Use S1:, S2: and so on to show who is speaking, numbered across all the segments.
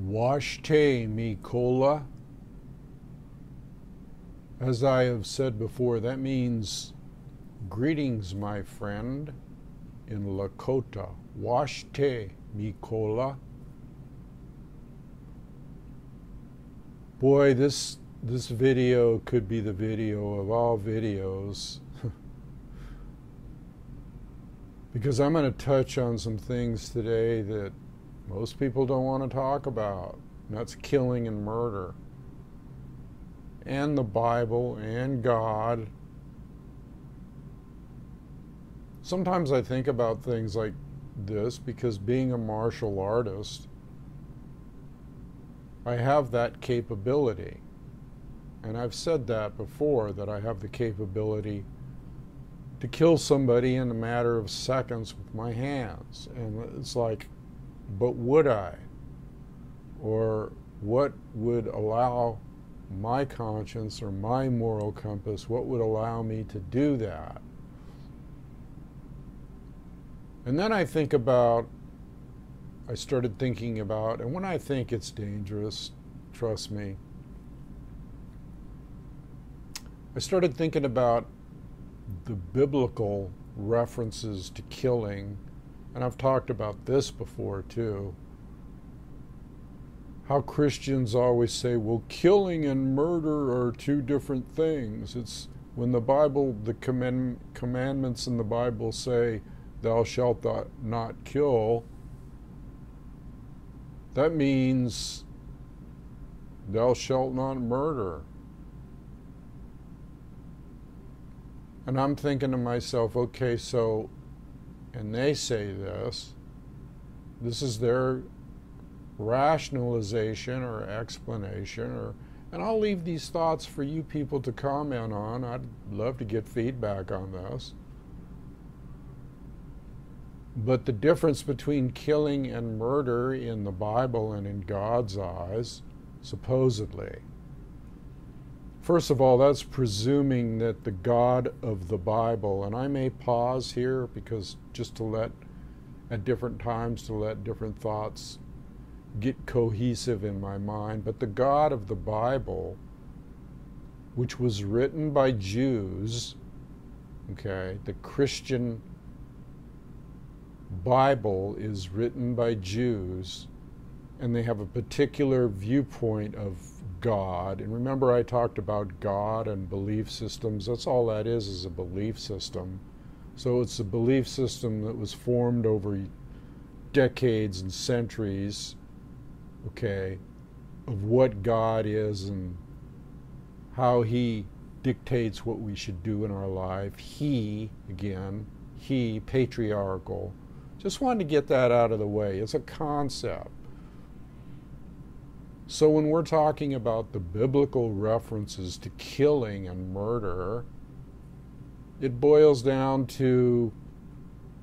S1: Washte Mikola. As I have said before, that means greetings, my friend, in Lakota. Washte Mikola. Boy, this video could be the video of all videos. Because I'm going to touch on some things today that most people don't want to talk about. And that's killing and murder. And the Bible and God. Sometimes I think about things like this because being a martial artist, I have that capability. And I've said that before, that I have the capability to kill somebody in a matter of seconds with my hands. And it's like, but would I? Or what would allow my conscience or my moral compass, what would allow me to do that? And then I started thinking about, and when I think it's dangerous, trust me, I started thinking about the biblical references to killing, and I've talked about this before too, how Christians always say, well, killing and murder are two different things. It's when the Bible, the commandments in the Bible say, thou shalt not kill, that means thou shalt not murder. And I'm thinking to myself, okay, so, and they say this is their rationalization or explanation, and I'll leave these thoughts for you people to comment on. I'd love to get feedback on this. But the difference between killing and murder in the Bible and in God's eyes, supposedly, first of all, that's presuming that the God of the Bible, and I may pause here because just to let, at different times, to let different thoughts get cohesive in my mind, but the God of the Bible, which was written by Jews, okay, the Christian Bible is written by Jews, and they have a particular viewpoint of God. And remember, I talked about God and belief systems. That's all that is a belief system. So it's a belief system that was formed over decades and centuries, okay, of what God is and how He dictates what we should do in our life. He, patriarchal. Just wanted to get that out of the way. It's a concept. So when we're talking about the biblical references to killing and murder, it boils down to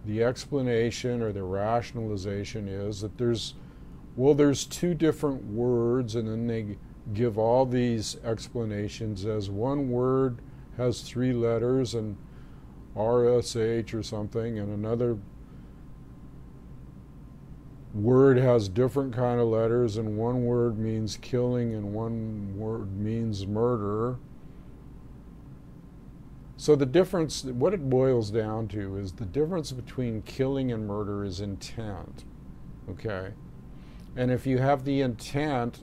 S1: the explanation or the rationalization is that there's two different words, and then they give all these explanations as one word has 3 letters and RSH or something, and another word has different kind of letters, and one word means killing and one word means murder. So the difference, what it boils down to is the difference between killing and murder is intent, okay? And if you have the intent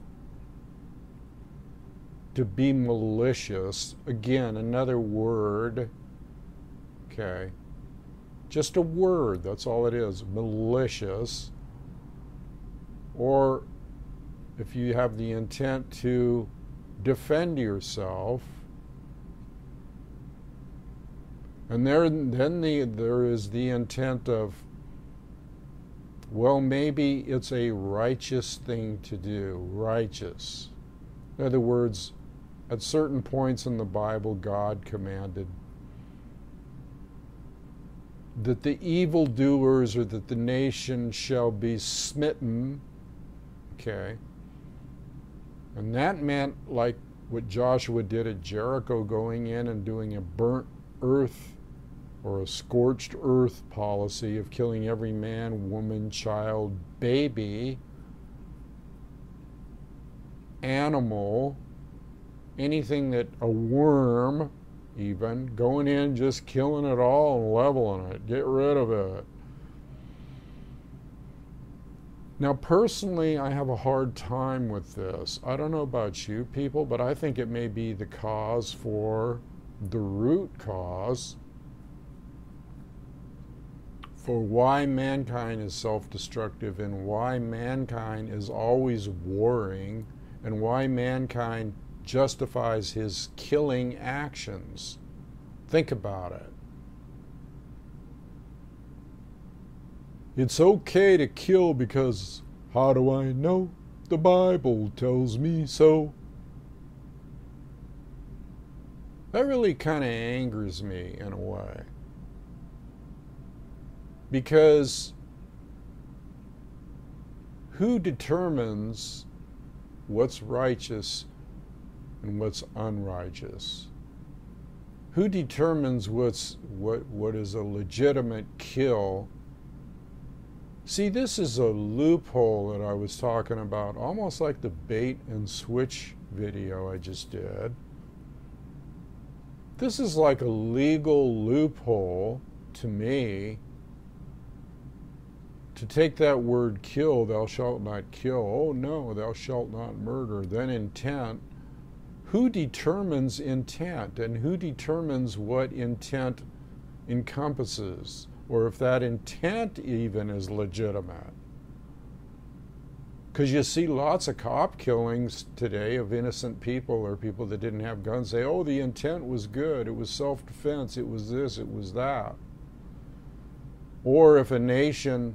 S1: to be malicious, again, another word, okay, just a word, that's all it is, malicious. Or if you have the intent to defend yourself, and there is the intent of, well, maybe it's a righteous thing to do, righteous. In other words, at certain points in the Bible, God commanded that the evildoers or that the nation shall be smitten. Okay, and that meant like what Joshua did at Jericho, going in and doing a burnt earth or a scorched earth policy of killing every man, woman, child, baby. animal, anything that, a worm even, going in, just killing it all and leveling it, get rid of it. Now, personally, I have a hard time with this. I don't know about you people, but I think it may be the cause for the root cause for why mankind is self-destructive and why mankind is always warring and why mankind justifies his killing actions. Think about it. It's okay to kill because, how do I know? The Bible tells me so. That really kind of angers me in a way. Because who determines what's righteous and what's unrighteous? Who determines what is a legitimate kill? See, this is a loophole that I was talking about, almost like the bait and switch video I just did. This is like a legal loophole to me to take that word kill, thou shalt not kill. Oh no, thou shalt not murder. Then intent. Who determines intent and who determines what intent encompasses? Or if that intent even is legitimate. Because you see lots of cop killings today of innocent people or people that didn't have guns say, oh, the intent was good, it was self-defense, it was this, it was that. Or if a nation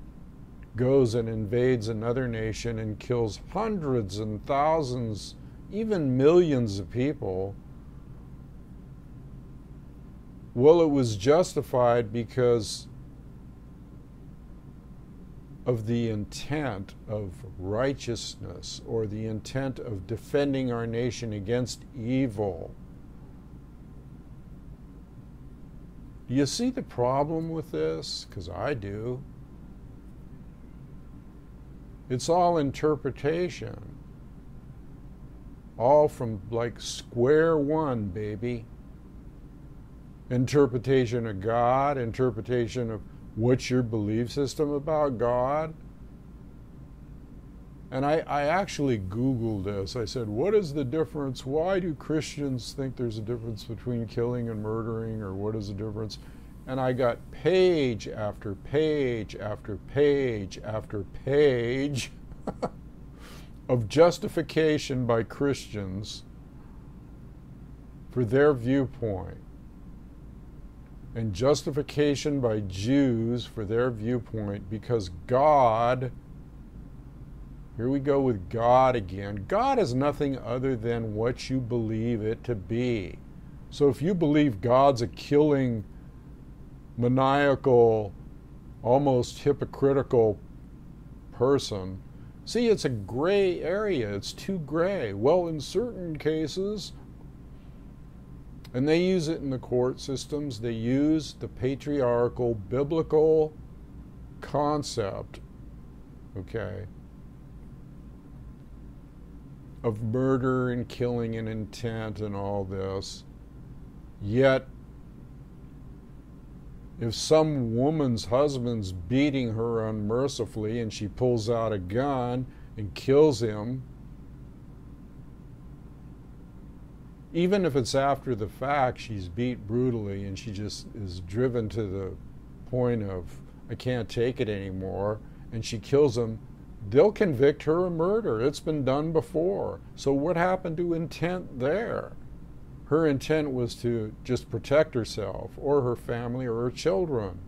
S1: goes and invades another nation and kills hundreds and thousands, even millions of people, well, it was justified because of the intent of righteousness or the intent of defending our nation against evil. Do you see the problem with this? Because I do. It's all interpretation. All from like square one, baby. Interpretation of God, interpretation of what's your belief system about God? And I actually Googled this. I said, what is the difference? Why do Christians think there's a difference between killing and murdering, or what is the difference? And I got page after page after page after page of justification by Christians for their viewpoint. And justification by Jews for their viewpoint, because God, here we go with God again. God is nothing other than what you believe it to be. So if you believe God's a killing, maniacal, almost hypocritical person, see, it's a gray area. It's too gray. Well, in certain cases, and they use it in the court systems, they use the patriarchal biblical concept, okay, of murder and killing and intent and all this. Yet, if some woman's husband's beating her unmercifully and she pulls out a gun and kills him, even if it's after the fact, she's beat brutally and she just is driven to the point of, I can't take it anymore, and she kills him, they'll convict her of murder. It's been done before. So what happened to intent there? Her intent was to just protect herself or her family or her children.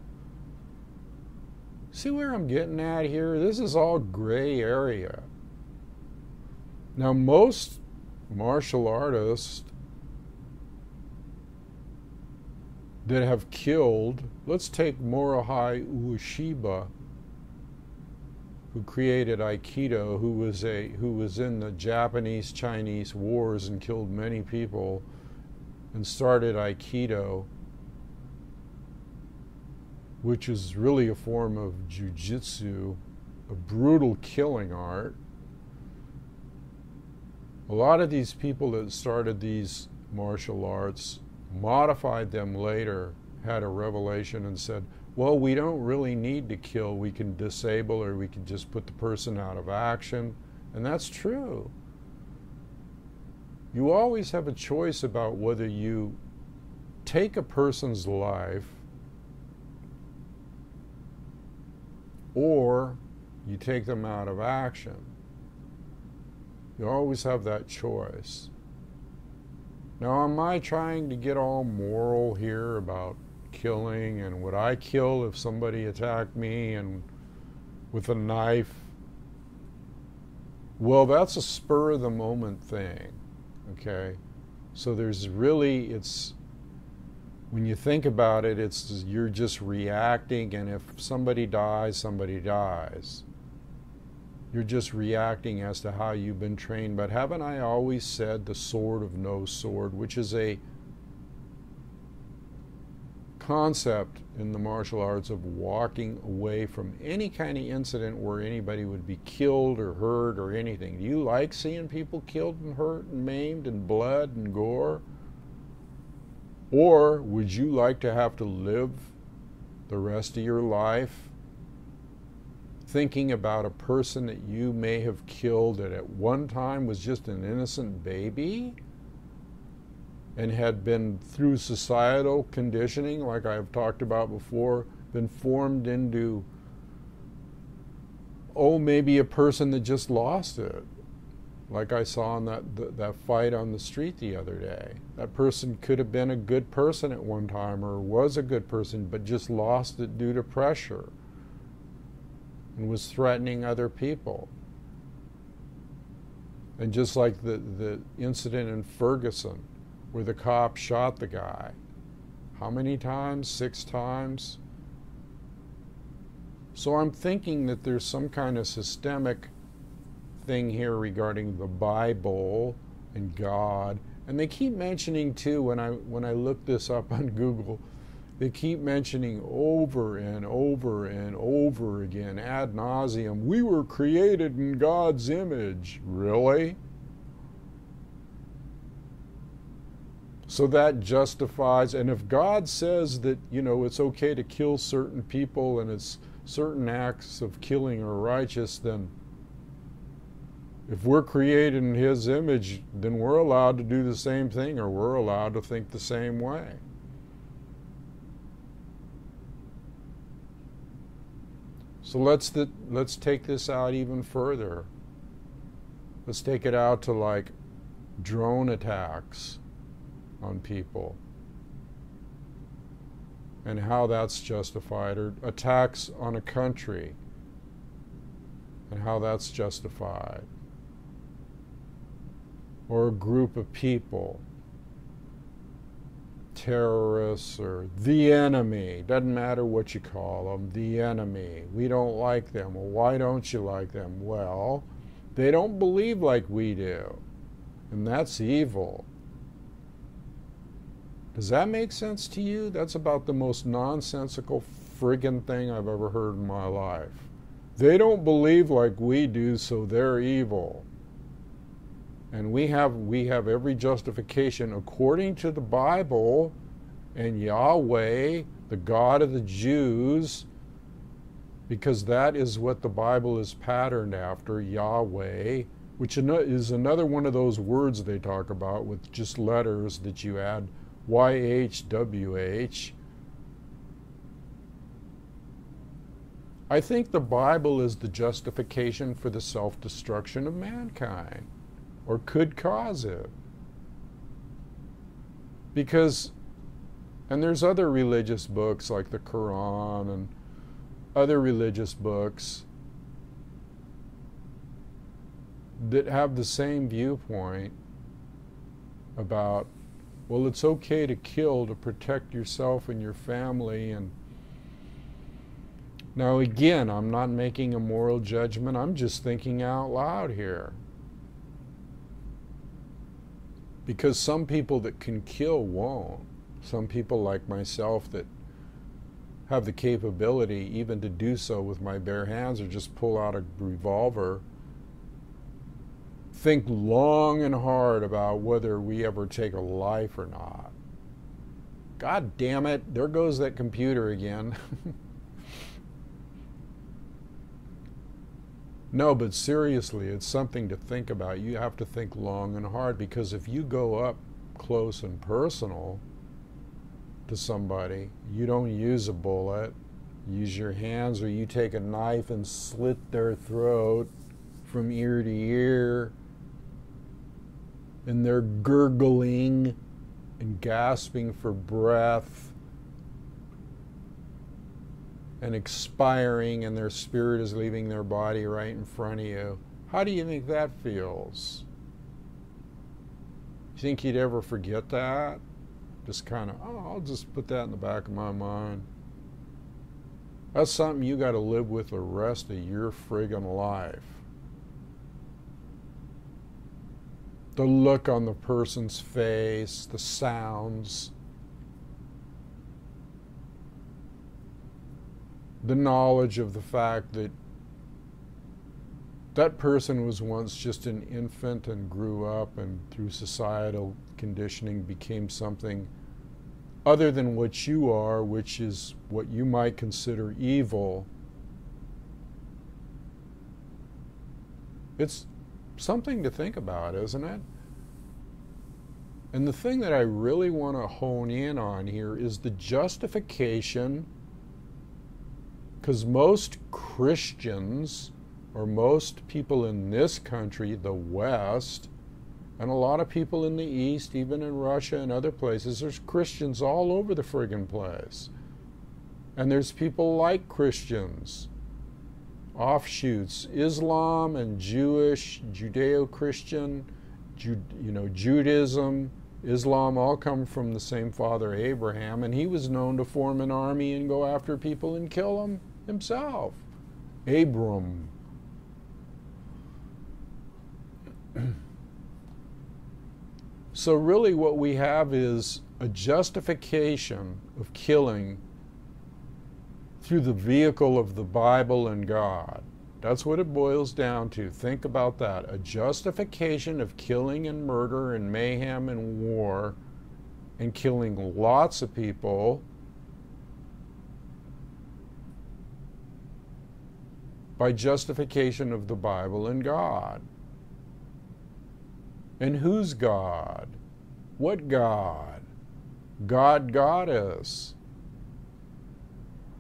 S1: See where I'm getting at here? This is all gray area. Now, most martial artists that have killed, let's take Morihei Ueshiba, who created Aikido, who was in the Japanese-Chinese wars and killed many people, and started Aikido, which is really a form of jiu-jitsu, a brutal killing art. A lot of these people that started these martial arts modified them later, had a revelation and said, well, we don't really need to kill. We can disable, or we can just put the person out of action. And that's true. You always have a choice about whether you take a person's life or you take them out of action. You always have that choice. Now, am I trying to get all moral here about killing, and would I kill if somebody attacked me and with a knife? Well, that's a spur of the moment thing, okay? So there's really, it's, when you think about it, it's, you're just reacting, and if somebody dies, somebody dies. You're just reacting as to how you've been trained. But haven't I always said the sword of no sword, which is a concept in the martial arts of walking away from any kind of incident where anybody would be killed or hurt or anything. Do you like seeing people killed and hurt and maimed and blood and gore? Or would you like to have to live the rest of your life thinking about a person that you may have killed that at one time was just an innocent baby and had been, through societal conditioning, like I've talked about before, been formed into, oh, maybe a person that just lost it, like I saw in that fight on the street the other day. That person could have been a good person at one time, or was a good person, but just lost it due to pressure and was threatening other people. And just like the incident in Ferguson, where the cop shot the guy. How many times? 6 times? So I'm thinking that there's some kind of systemic thing here regarding the Bible and God. And they keep mentioning too, when I look this up on Google, they keep mentioning over and over and over again, ad nauseum, we were created in God's image. Really? So that justifies, and if God says that, you know, it's okay to kill certain people and it's certain acts of killing are righteous, then if we're created in His image, then we're allowed to do the same thing, or we're allowed to think the same way. So let's take this out even further. Let's take it out to like drone attacks on people and how that's justified, or attacks on a country and how that's justified, or a group of people, terrorists or the enemy, doesn't matter what you call them, the enemy. We don't like them. Well, why don't you like them? Well, they don't believe like we do, and that's evil. Does that make sense to you? That's about the most nonsensical friggin' thing I've ever heard in my life. They don't believe like we do, so they're evil. And we have every justification according to the Bible and Yahweh, the God of the Jews, because that is what the Bible is patterned after, Yahweh, which is another one of those words they talk about with just letters that you add, YHWH. I think the Bible is the justification for the self-destruction of mankind, or could cause it. Because, and there's other religious books like the Quran and other religious books that have the same viewpoint about, well, it's okay to kill to protect yourself and your family. And now again, I'm not making a moral judgment, I'm just thinking out loud here. Because some people that can kill won't. Some people like myself that have the capability even to do so with my bare hands, or just pull out a revolver, think long and hard about whether we ever take a life or not. God damn it, there goes that computer again. No, but seriously, it's something to think about. You have to think long and hard, because if you go up close and personal to somebody, you don't use a bullet, use your hands, or you take a knife and slit their throat from ear to ear, and they're gurgling and gasping for breath and expiring, and their spirit is leaving their body right in front of you. How do you think that feels? You think you'd ever forget that? Just kind of, oh, I'll just put that in the back of my mind. That's something you got to live with the rest of your friggin' life. The look on the person's face, the sounds, the knowledge of the fact that that person was once just an infant and grew up and through societal conditioning became something other than what you are, which is what you might consider evil. It's something to think about, isn't it? And the thing that I really want to hone in on here is the justification, because most Christians, or most people in this country, the West, and a lot of people in the East, even in Russia and other places, there's Christians all over the friggin' place. And there's people like Christians, offshoots, Islam and Jewish, Judeo-Christian, Judaism, Islam, all come from the same father, Abraham, and he was known to form an army and go after people and kill them himself. Abram. So really what we have is a justification of killing through the vehicle of the Bible and God. That's what it boils down to. Think about that. A justification of killing and murder and mayhem and war and killing lots of people by justification of the Bible and God. And whose God? What God? God, Goddess.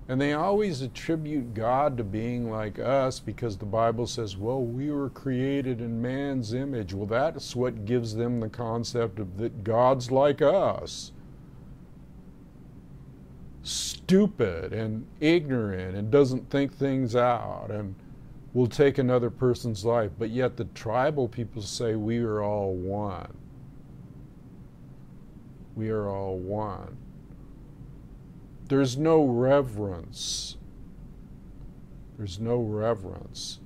S1: And they always attribute God to being like us because the Bible says, well, we were created in man's image. Well, that's what gives them the concept of that God's like us. Stupid and ignorant and doesn't think things out and will take another person's life. But yet the tribal people say we are all one. We are all one. There's no reverence. There's no reverence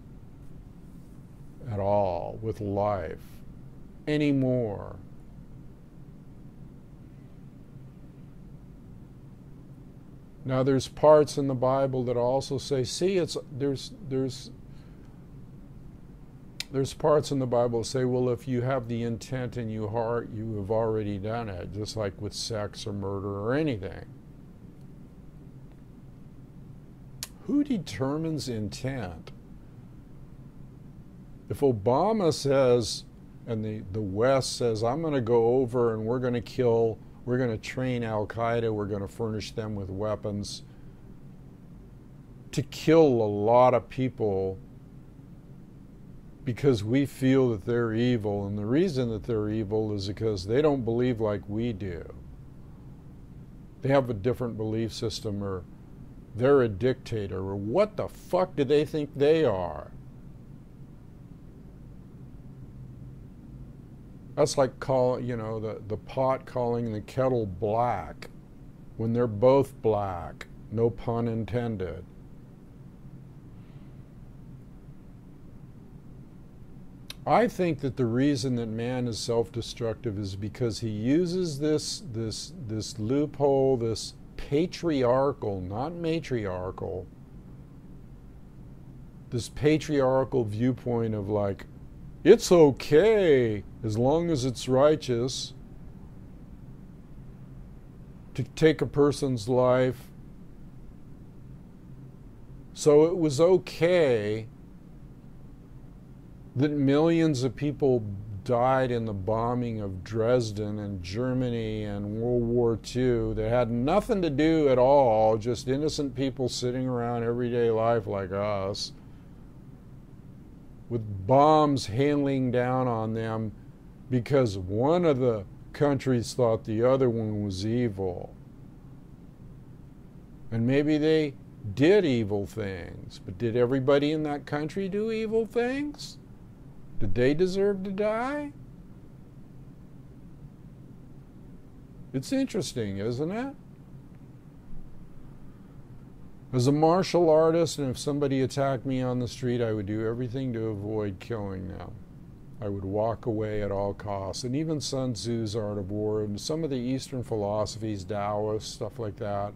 S1: at all with life anymore. Now there's parts in the Bible that also say, see, there's parts in the Bible that say, well, if you have the intent in your heart, you have already done it, just like with sex or murder or anything. Who determines intent? If Obama says, and the West says, I'm going to go over and we're going to train Al-Qaeda, we're going to furnish them with weapons to kill a lot of people because we feel that they're evil, and the reason that they're evil is because they don't believe like we do. They have a different belief system, or they're a dictator, or what the fuck do they think they are? That's like the pot calling the kettle black when they're both black, no pun intended. I think that the reason that man is self-destructive is because he uses this loophole, this patriarchal, not matriarchal, this patriarchal viewpoint of like, It's okay, as long as it's righteous, to take a person's life. So it was okay that millions of people died in the bombing of Dresden and Germany and World War II that had nothing to do at all, just innocent people sitting around everyday life like us, with bombs hailing down on them because one of the countries thought the other one was evil. And maybe they did evil things, but did everybody in that country do evil things? Did they deserve to die? It's interesting, isn't it? As a martial artist, and if somebody attacked me on the street, I would do everything to avoid killing them. I would walk away at all costs. And even Sun Tzu's Art of War and some of the Eastern philosophies, Taoist, stuff like that.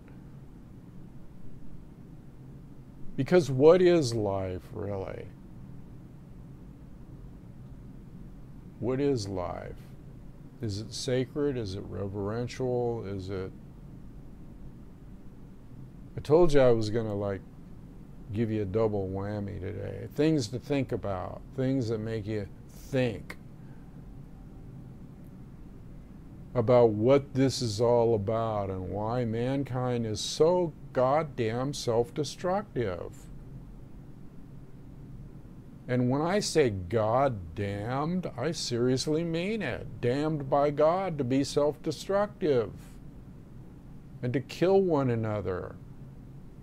S1: Because what is life, really? What is life? Is it sacred? Is it reverential? Is it... I told you I was going to give you a double whammy today. Things to think about. Things that make you think about what this is all about and why mankind is so goddamn self-destructive. And when I say God damned, I seriously mean it. Damned by God to be self-destructive and to kill one another.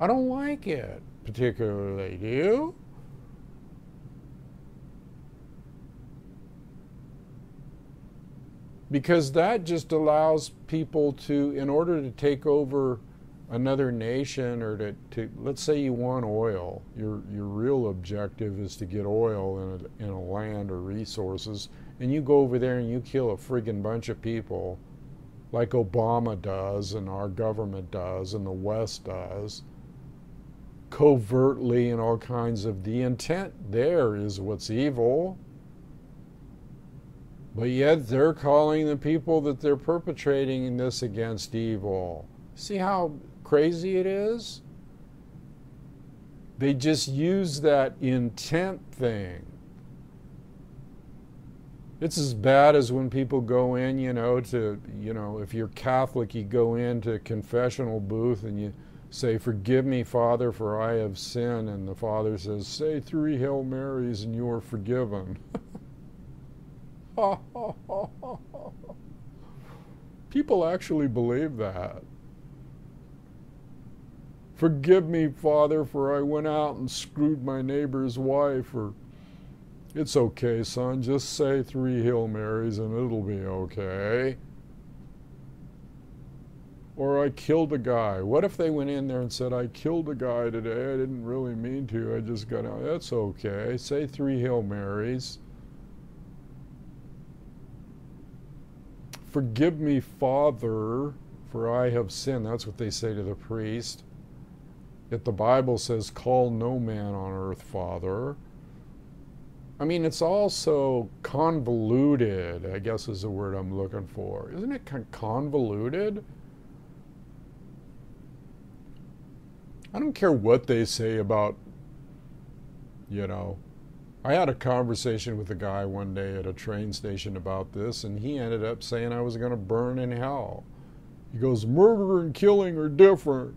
S1: I don't like it particularly, do you? Because that just allows people to, in order to take over another nation, or to let's say you want oil, your real objective is to get oil in a land or resources, and you go over there and you kill a friggin' bunch of people like Obama does and our government does and the West does, covertly, and all kinds of, the intent there is what's evil. But yet they're calling the people that they're perpetrating this against evil. See how crazy it is? They just use that intent thing. It's as bad as when people go in, if you're Catholic, you go into a confessional booth and you say, "Forgive me, Father, for I have sinned," and the Father says, "Say 3 Hail Marys and you are forgiven." People actually believe that. "Forgive me, Father, for I went out and screwed my neighbor's wife," or "It's okay, son, just say 3 Hail Marys and it'll be okay." Or "I killed a guy." What if they went in there and said, "I killed a guy today, I didn't really mean to, I just got out." That's okay, say 3 Hail Marys. "Forgive me, Father, for I have sinned." That's what they say to the priest. Yet the Bible says, "Call no man on earth Father." I mean, it's all so convoluted, I guess is the word I'm looking for. Isn't it convoluted? I don't care what they say about, I had a conversation with a guy one day at a train station about this, and he ended up saying I was going to burn in hell. He goes, "Murder and killing are different."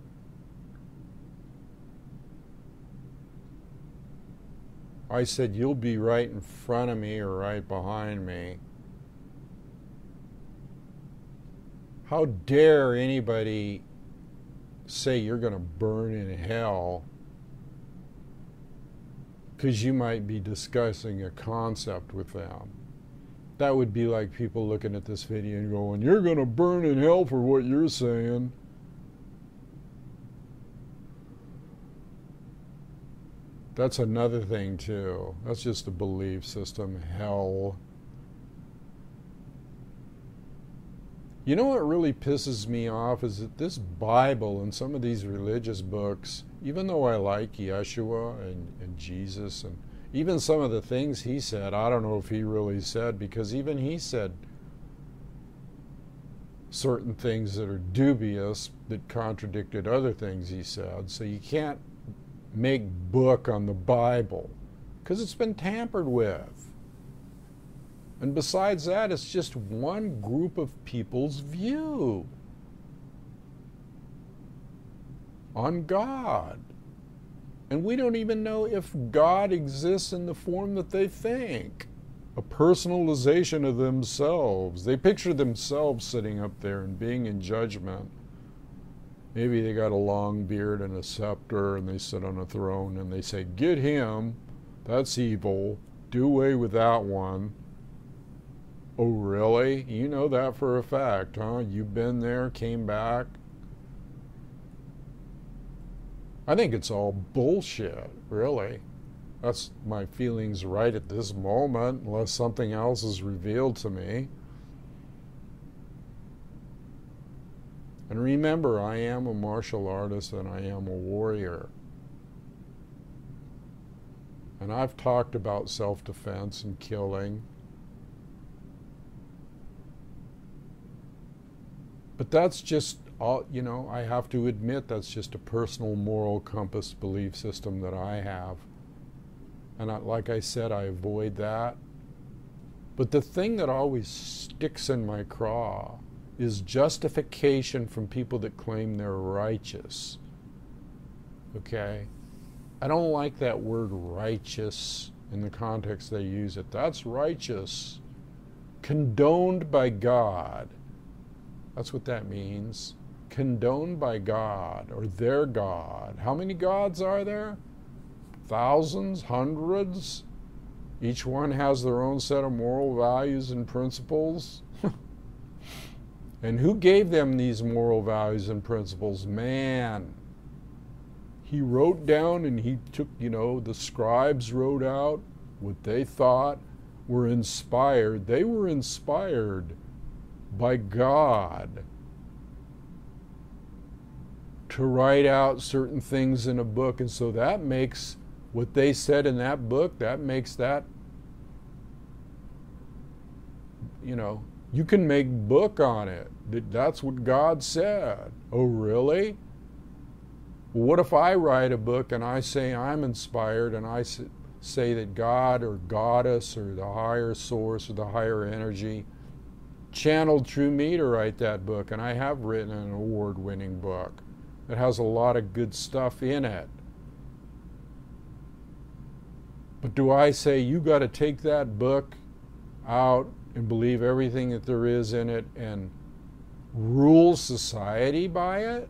S1: I said, "You'll be right in front of me or right behind me. How dare anybody say you're going to burn in hell because you might be discussing a concept with them?" That would be like people looking at this video and going, "You're going to burn in hell for what you're saying." That's another thing too. That's just a belief system. Hell. You know what really pisses me off is that this Bible and some of these religious books, even though I like Yeshua and Jesus, and even some of the things he said, I don't know if he really said, because even he said certain things that are dubious that contradicted other things he said. So you can't make book on the Bible because it's been tampered with. And besides that, it's just one group of people's view on God. And we don't even know if God exists in the form that they think. A personalization of themselves. They picture themselves sitting up there and being in judgment. Maybe they got a long beard and a scepter and they sit on a throne and they say, get him, that's evil, do away with that one. Oh, really? You know that for a fact, huh? You've been there, came back. I think it's all bullshit, really. That's my feelings right at this moment, unless something else is revealed to me. And remember, I am a martial artist and I am a warrior. And I've talked about self-defense and killing. But that's just all, you know, I have to admit that's just a personal moral compass belief system that I have. And like I said, I avoid that. But the thing that always sticks in my craw is justification from people that claim they're righteous. Okay? I don't like that word righteous in the context they use it. That's righteous. Condoned by God. That's what that means. Condoned by God, or their God. How many gods are there? Thousands, hundreds? Each one has their own set of moral values and principles. And who gave them these moral values and principles? Man. He wrote down and he took, you know, the scribes wrote out what they thought were inspired. They were inspired by God to write out certain things in a book. And so that makes what they said in that book, that makes that, you know, you can make book on it. That's what God said. Oh, really? What if I write a book and I say I'm inspired and I say that God or Goddess or the higher source or the higher energy channeled through me to write that book, and I have written an award-winning book that has a lot of good stuff in it. But do I say you got to take that book out and believe everything that there is in it and rule society by it?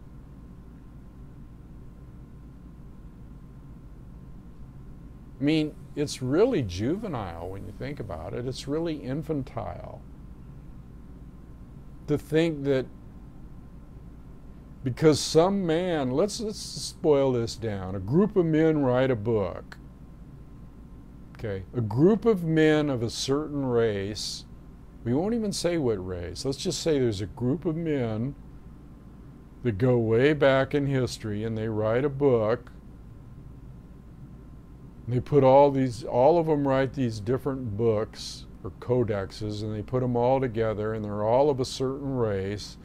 S1: I mean, it's really juvenile when you think about it. It's really infantile to think that because some man, let's boil this down. A group of men write a book. Okay, a group of men of a certain race, we won't even say what race, let's just say there's a group of men that go way back in history and they write a book. They put all of them write these different books or codexes, and they put them all together, and they're all of a certain race.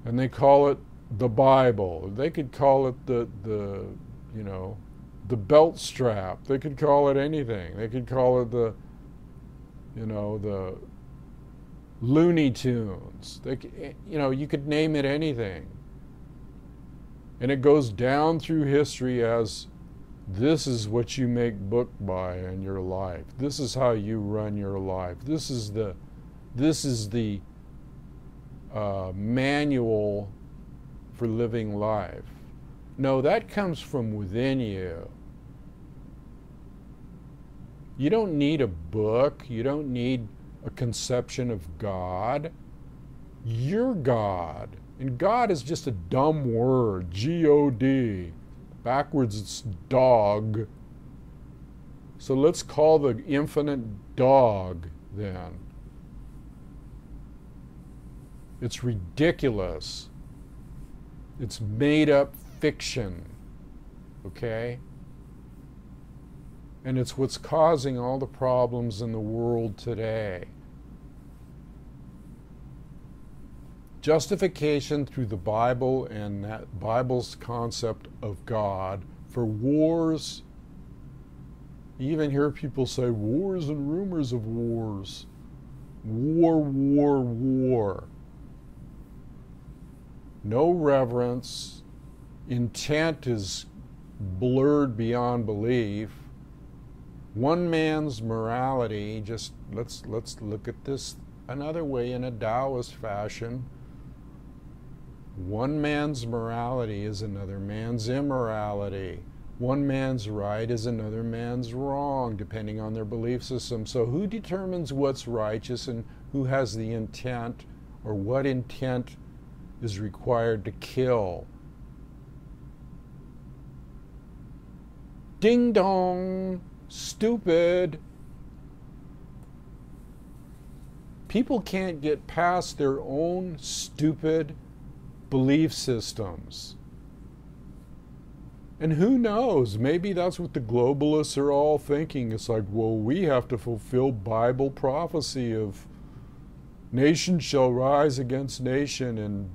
S1: And they call it the Bible. They could call it the you know, the belt strap. They could call it anything. They could call it the, you know, the Looney Tunes. They could, you know, you could name it anything. And it goes down through history as this is what you make book by in your life. This is how you run your life. This is the manual for living life. No, that comes from within you. You don't need a book. You don't need a conception of God. You're God. And God is just a dumb word, G-O-D. Backwards it's dog. So let's call the infinite dog then. It's ridiculous. It's made up fiction. Okay? And it's what's causing all the problems in the world today. Justification through the Bible and that Bible's concept of God for wars. You even hear people say wars and rumors of wars. War, war, war. No reverence. Intent is blurred beyond belief. One man's morality, just let's look at this another way in a Taoist fashion. One man's morality is another man's immorality. One man's right is another man's wrong, depending on their belief system. So who determines what's righteous and who has the intent, or what intent is required to kill? Ding dong! Stupid! People can't get past their own stupid belief systems. And who knows, maybe that's what the globalists are all thinking. It's like, well, we have to fulfill Bible prophecy of nation shall rise against nation, and,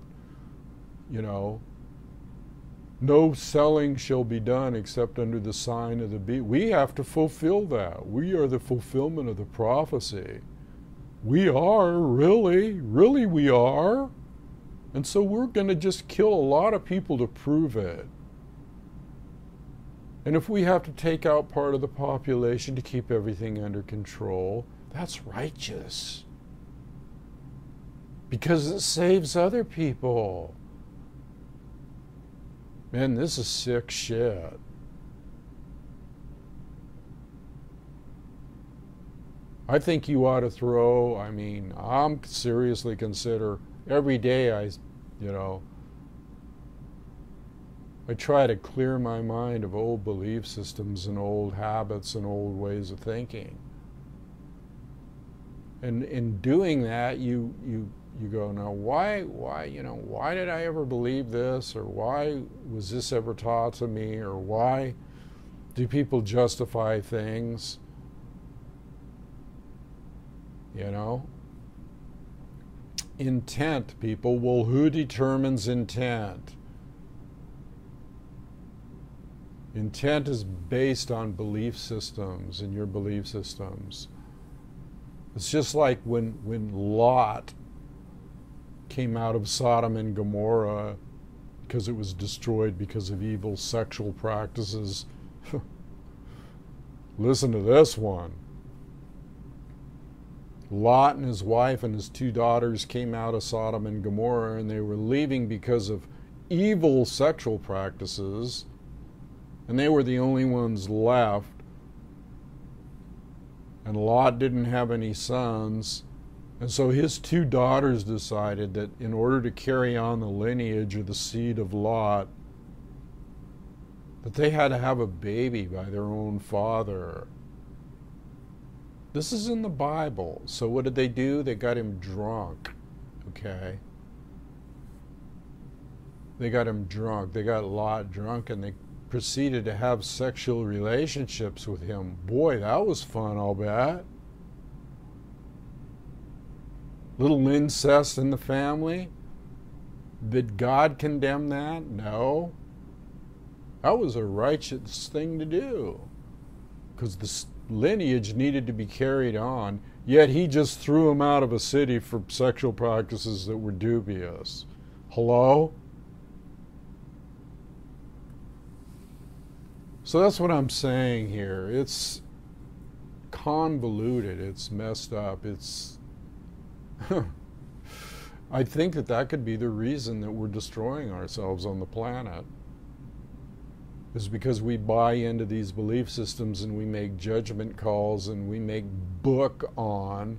S1: you know, no selling shall be done except under the sign of the beast. We have to fulfill that. We are the fulfillment of the prophecy. We are, really we are. And so we're going to just kill a lot of people to prove it. And if we have to take out part of the population to keep everything under control, that's righteous. Because it saves other people. Man, this is sick shit. I think you ought to throw, I'm seriously consider every day I try to clear my mind of old belief systems and old habits and old ways of thinking. And in doing that, you go, now why did I ever believe this, or why was this ever taught to me, or why do people justify things? You know? Intent, people. Well, who determines intent? Intent is based on belief systems and your belief systems. It's just like when Lot came out of Sodom and Gomorrah because it was destroyed because of evil sexual practices. Listen to this one. Lot and his wife and his 2 daughters came out of Sodom and Gomorrah, and they were leaving because of evil sexual practices, and they were the only ones left. And Lot didn't have any sons, and so his 2 daughters decided that in order to carry on the lineage of the seed of Lot, that they had to have a baby by their own father. This is in the Bible. So what did they do? They got him drunk, okay? They got him drunk. They got Lot drunk, and they proceeded to have sexual relationships with him. Boy, that was fun, I'll bet. Little incest in the family. Did God condemn that? No. That was a righteous thing to do, because the lineage needed to be carried on, yet he just threw him out of a city for sexual practices that were dubious. Hello? So that's what I'm saying here. It's convoluted. It's messed up. It's... I think that could be the reason that we're destroying ourselves on the planet, is because we buy into these belief systems and we make judgment calls and we make book on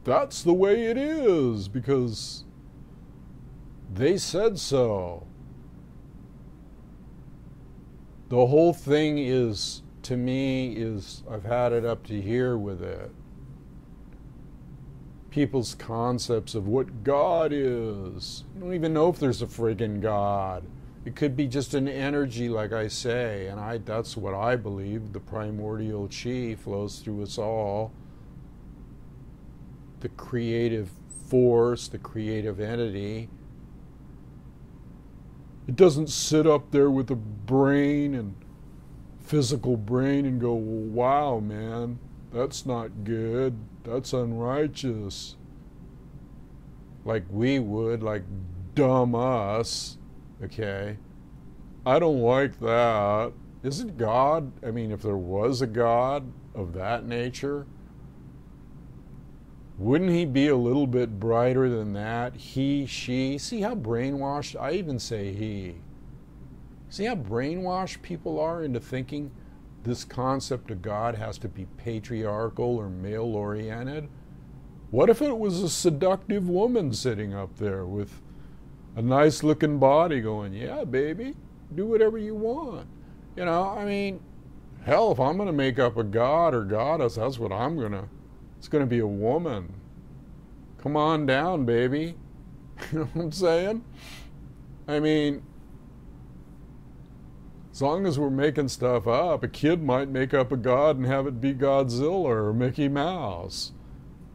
S1: that's the way it is because they said so. The whole thing is, to me, I've had it up to here with it. People's concepts of what God is. You don't even know if there's a friggin' God. It could be just an energy, like I say, and that's what I believe. The primordial chi flows through us all. The creative force, the creative entity. It doesn't sit up there with a brain and physical brain and go, wow, man, that's not good. That's unrighteous. Like we would, like dumb us. Okay, I don't like that. Isn't God, I mean, if there was a God of that nature, wouldn't he be a little bit brighter than that? He, she, see how brainwashed, I even say he. See how brainwashed people are into thinking this concept of God has to be patriarchal or male-oriented? What if it was a seductive woman sitting up there with a nice looking body going, yeah, baby, do whatever you want. You know, I mean, hell, if I'm going to make up a god or goddess, that's what I'm going to. It's going to be a woman. Come on down, baby. You know what I'm saying? I mean, as long as we're making stuff up, a kid might make up a god and have it be Godzilla or Mickey Mouse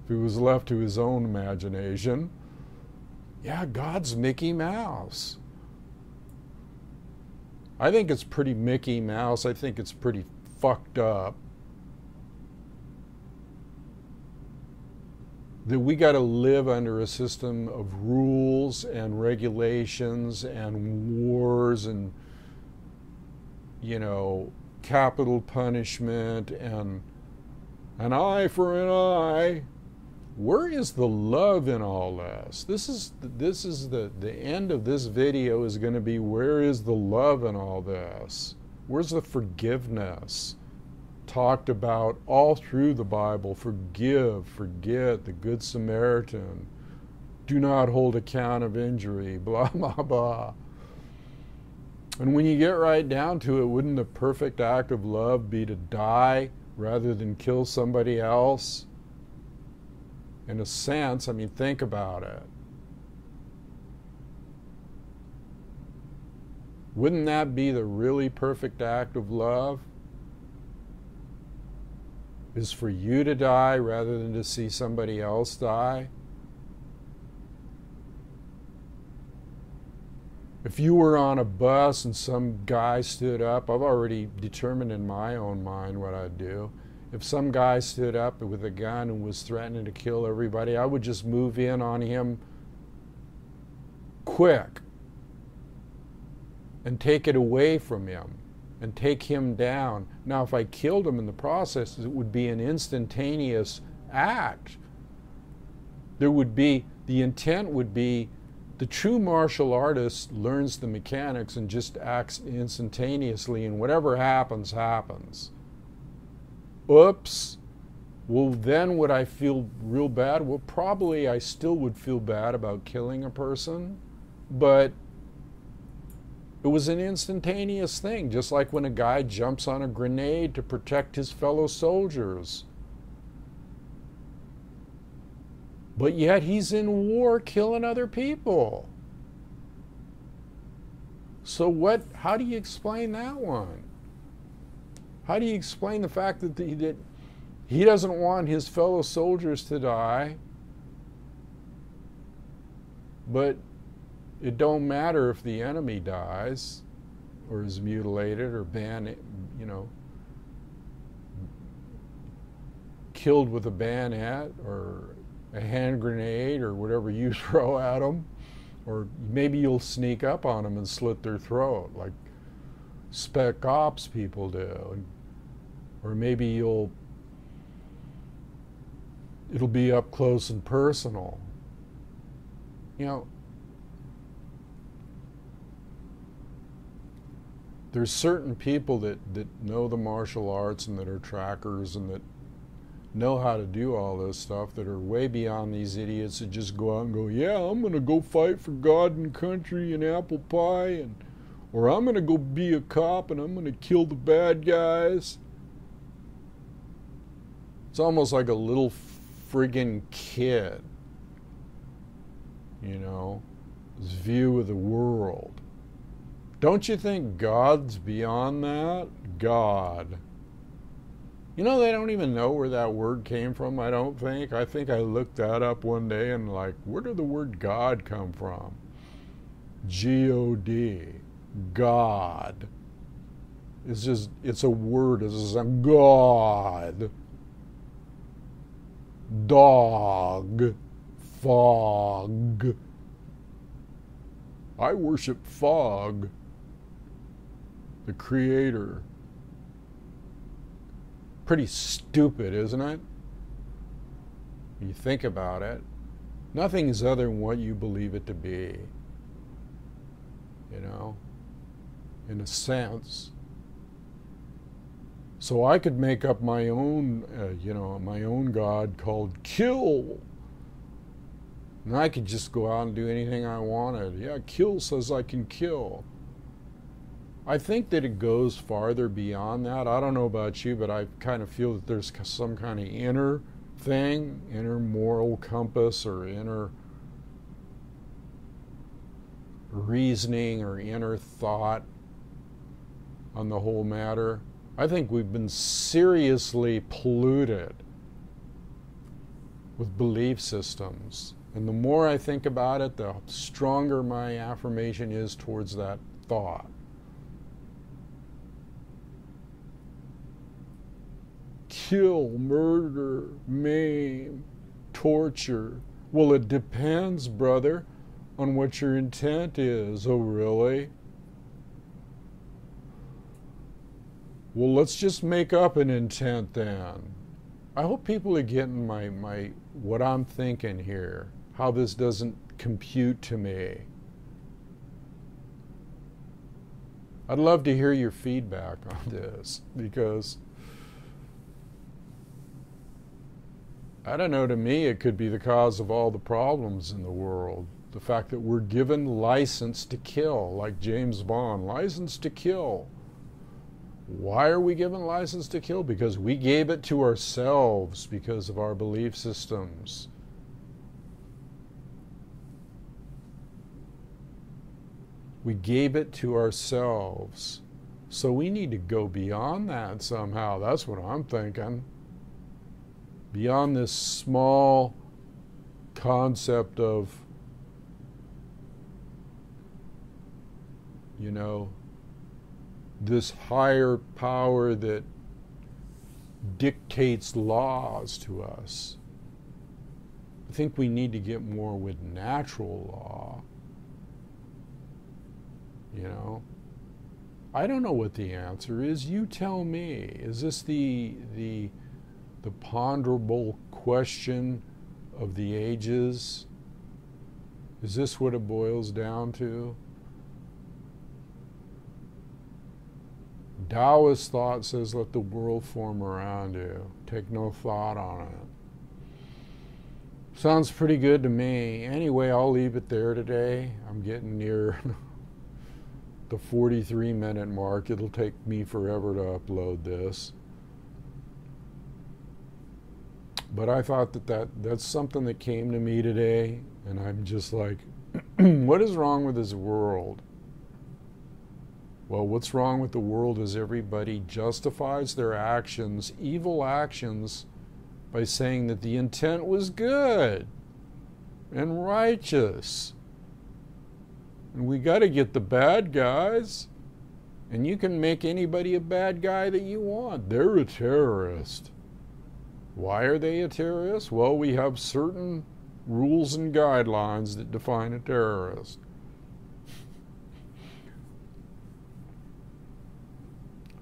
S1: if he was left to his own imagination. Yeah, God's Mickey Mouse. I think it's pretty Mickey Mouse. I think it's pretty fucked up that we got to live under a system of rules and regulations and wars and, you know, capital punishment and an eye for an eye. Where is the love in all this? This is the end of this video is going to be, where is the love in all this? Where's the forgiveness? Talked about all through the Bible. Forgive, forget, the Good Samaritan. Do not hold account of injury, blah, blah, blah. And when you get right down to it, wouldn't the perfect act of love be to die rather than kill somebody else? In a sense, I mean, think about it. Wouldn't that be the really perfect act of love? Is for you to die rather than to see somebody else die? If you were on a bus and some guy stood up, I've already determined in my own mind what I'd do. If some guy stood up with a gun and was threatening to kill everybody, I would just move in on him quick and take it away from him and take him down. Now, if I killed him in the process, it would be an instantaneous act. There would be, the intent would be, the true martial artist learns the mechanics and just acts instantaneously, and whatever happens, happens. Oops. Well, then would I feel real bad? Well, probably I still would feel bad about killing a person, but it was an instantaneous thing, just like when a guy jumps on a grenade to protect his fellow soldiers. But yet he's in war killing other people. So what, how do you explain that one? How do you explain the fact that he doesn't want his fellow soldiers to die, but it don't matter if the enemy dies or is mutilated or killed with a bayonet or a hand grenade or whatever you throw at them, or maybe you'll sneak up on them and slit their throat like spec ops people do, or maybe it'll be up close and personal. You know, there's certain people that know the martial arts and that are trackers and that know how to do all this stuff, that are way beyond these idiots that just go out and go, yeah, I'm going to go fight for God and country and apple pie, or I'm going to go be a cop and I'm going to kill the bad guys. It's almost like a little friggin' kid, you know, his view of the world. Don't you think God's beyond that? God. You know, they don't even know where that word came from, I don't think. I think I looked that up one day and like, where did the word God come from? G-O-D. God. It's just, it's a word. It's just a God. Dog. Fog. I worship Fog, the creator. Pretty stupid, isn't it? When you think about it. Nothing is other than what you believe it to be. You know, in a sense. So I could make up my own, my own God called Kill. And I could just go out and do anything I wanted. Yeah, Kill says I can kill. I think that it goes farther beyond that. I don't know about you, but I kind of feel that there's some kind of inner thing, inner moral compass or inner reasoning or inner thought on the whole matter. I think we've been seriously polluted with belief systems. And the more I think about it, the stronger my affirmation is towards that thought. Kill, murder, maim, torture. Well, it depends, brother, on what your intent is. Oh, really? Well, let's just make up an intent then. I hope people are getting my what I'm thinking here, how this doesn't compute to me. I'd love to hear your feedback on this, because I don't know, to me it could be the cause of all the problems in the world. The fact that we're given license to kill, like James Bond, license to kill. Why are we given license to kill? Because we gave it to ourselves because of our belief systems. We gave it to ourselves. So we need to go beyond that somehow. That's what I'm thinking. Beyond this small concept of, this higher power that dictates laws to us. I think we need to get more with natural law. I don't know what the answer is. You tell me. Is this the ponderable question of the ages? Is this what it boils down to? Taoist thought says, let the world form around you. Take no thought on it. Sounds pretty good to me. Anyway, I'll leave it there today. I'm getting near the 43-minute mark. It'll take me forever to upload this. But I thought that's something that came to me today, and I'm just like, what is wrong with this world? Well, what's wrong with the world is everybody justifies their actions, evil actions, by saying that the intent was good and righteous. And we got to get the bad guys. And you can make anybody a bad guy that you want. They're a terrorist. Why are they a terrorist? Well, we have certain rules and guidelines that define a terrorist.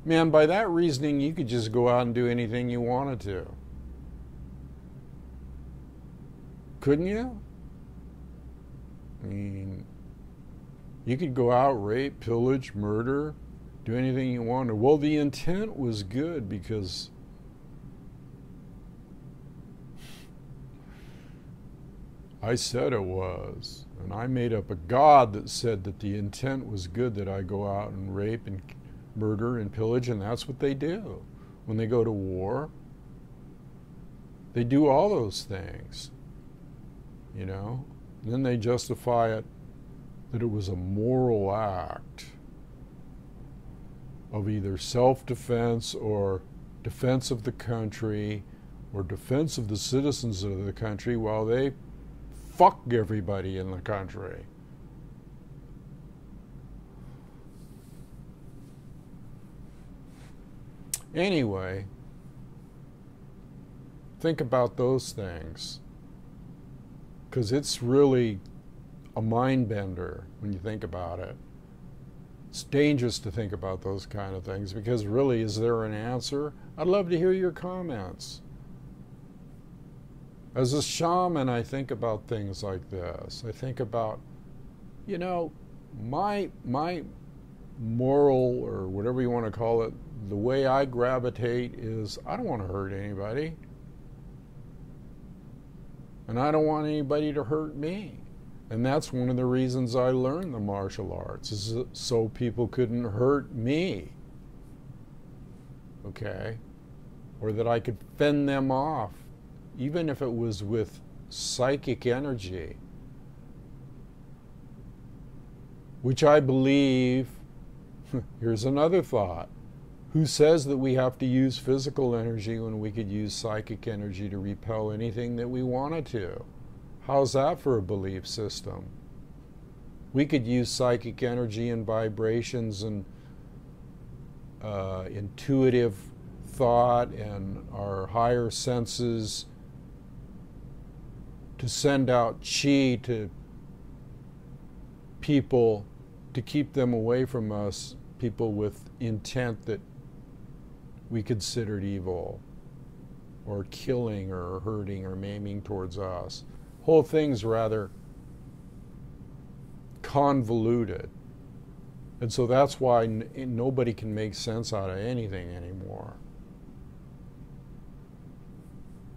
S1: Man, by that reasoning, you could just go out and do anything you wanted to. Couldn't you? I mean, you could go out, rape, pillage, murder, do anything you wanted. Well, the intent was good because I said it was. And I made up a God that said that the intent was good, that I go out and rape and murder and pillage, and that's what they do. When they go to war, they do all those things, And then they justify it that it was a moral act. of either self-defense or defense of the country or defense of the citizens of the country while they fuck everybody in the country. Anyway, think about those things, because it's really a mind bender when you think about it. It's dangerous to think about those kind of things, because really, is there an answer? I'd love to hear your comments. As a shaman, I think about things like this. I think about, you know, my moral, or whatever you want to call it, the way I gravitate is I don't want to hurt anybody. And I don't want anybody to hurt me. And that's one of the reasons I learned the martial arts, is so people couldn't hurt me. Okay? Or that I could fend them off, even if it was with psychic energy. Which I believe, here's another thought. Who says that we have to use physical energy when we could use psychic energy to repel anything that we wanted to? How's that for a belief system? We could use psychic energy and vibrations and intuitive thought and our higher senses to send out chi to people to keep them away from us, people with intent that we considered evil or killing or hurting or maiming towards us. Whole thing's rather convoluted. And so that's why nobody can make sense out of anything anymore.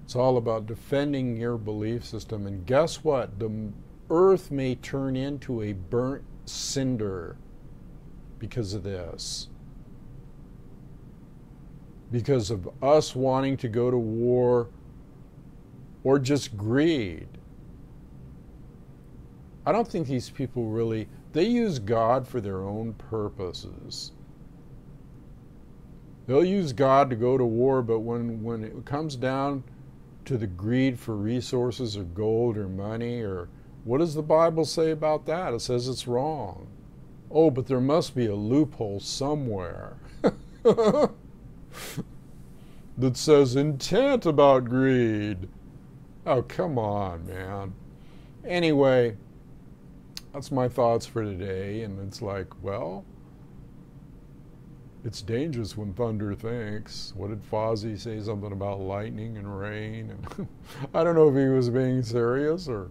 S1: It's all about defending your belief system. And guess what? The earth may turn into a burnt cinder because of this. Because of us wanting to go to war or just greed. I don't think these people really, they use God for their own purposes. They'll use God to go to war, but when it comes down to the greed for resources or gold or money, or what does the Bible say about that? It says it's wrong. Oh, but there must be a loophole somewhere that says intent about greed. Oh, come on, man. Anyway, that's my thoughts for today, and it's like, well, it's dangerous when thunder thinks. What did Fozzie say? Something about lightning and rain? And I don't know if he was being serious or...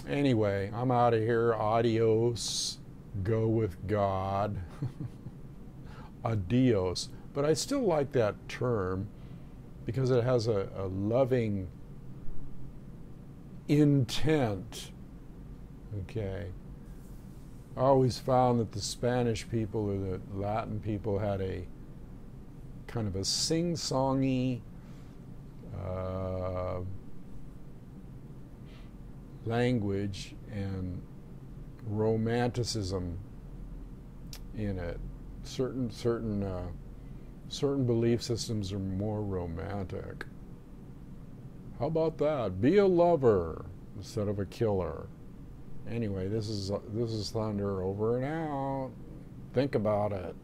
S1: Anyway, I'm out of here. Adios. Go with God. Adios. But I still like that term because it has a loving intent. Okay. I always found that the Spanish people or the Latin people had a kind of a sing-songy language and romanticism in it. Certain belief systems are more romantic. How about that? Be a lover instead of a killer. Anyway, this is Thunder, over and out. Think about it.